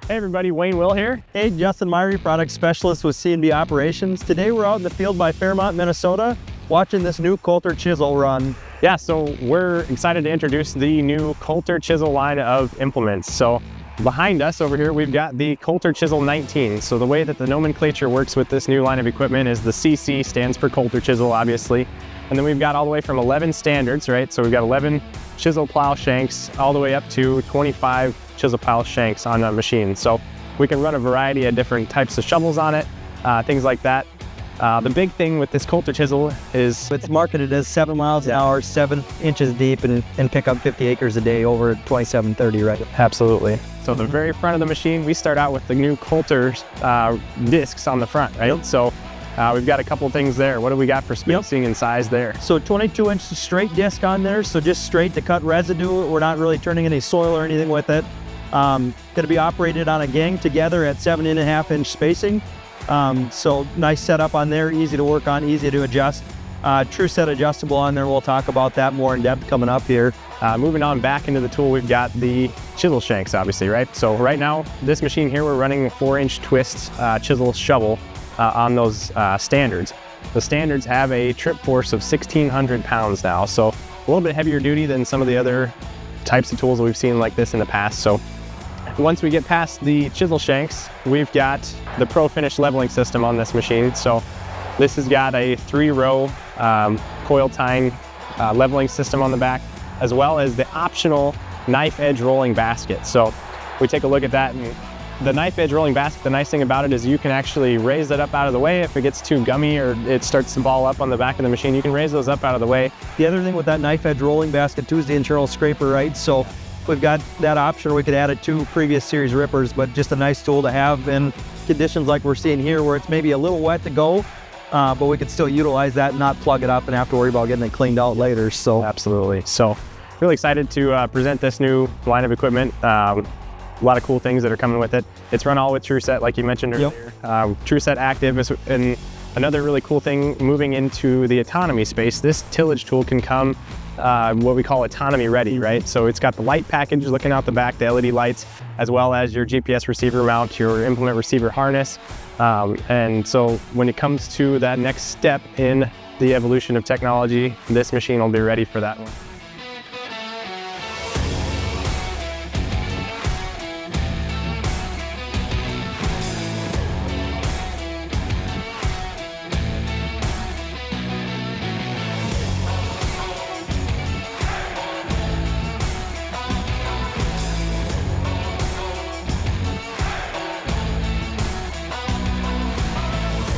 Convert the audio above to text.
Hey everybody, Wayne Will here. Hey, Justin Myrie, Product Specialist with C&B Operations. Today we're out in the field by Fairmont, Minnesota, watching this new Coulter Chisel run. Yeah, so we're excited to introduce the new Coulter Chisel line of implements. So behind us over here, we've got the Coulter Chisel19. So the way that the nomenclature works with this new line of equipment is the CC stands for Coulter Chisel, obviously. And then we've got all the way from 11 standards, right? So we've got 11 chisel plow shanks all the way up to 25 chisel plow shanks on a machine. So we can run a variety of different types of shovels on it, things like that. The big thing with this Coulter Chisel is it's marketed as 7 miles an hour, 7 inches deep, and pick up 50 acres a day over 2730, right? Absolutely. So the very front of the machine, we start out with the new Coulter discs on the front, right? Yep. So we've got a couple things there. What do we got for spacing and size there? So 22-inch straight disc on there, so just straight to cut residue. We're not really turning any soil or anything with it. Going to be operated on a gang together at 7.5-inch spacing. So nice setup on there, easy to work on, easy to adjust. True set adjustable on there. We'll talk about that more in depth coming up here. Moving on back into the tool, we've got the chisel shanks, obviously, right? So right now, this machine here, we're running a 4-inch twist chisel shovel on those standards. The standards have a trip force of 1,600 pounds now, so a little bit heavier duty than some of the other types of tools that we've seen like this in the past. So once we get past the chisel shanks, we've got the Pro Finish leveling system on this machine. So this has got a 3-row coil tying leveling system on the back, as well as the optional knife edge rolling basket. So we take a look at that, and the knife edge rolling basket, the nice thing about it is you can actually raise it up out of the way if it gets too gummy or it starts to ball up on the back of the machine. You can raise those up out of the way. The other thing with that knife edge rolling basket too is the internal scraper, right? So we've got that option. We could add it to previous series rippers, but just a nice tool to have in conditions like we're seeing here where it's maybe a little wet to go, but we could still utilize that and not plug it up and have to worry about getting it cleaned out later. So absolutely. So really excited to present this new line of equipment. A lot of cool things that are coming with it. It's run all with TrueSet, like you mentioned earlier. Yep. TrueSet Active is, and another really cool thing moving into the autonomy space, this tillage tool can come what we call autonomy ready, right? So it's got the light package looking out the back, the LED lights, as well as your GPS receiver mount, your implement receiver harness. And so when it comes to that next step in the evolution of technology, this machine will be ready for that one.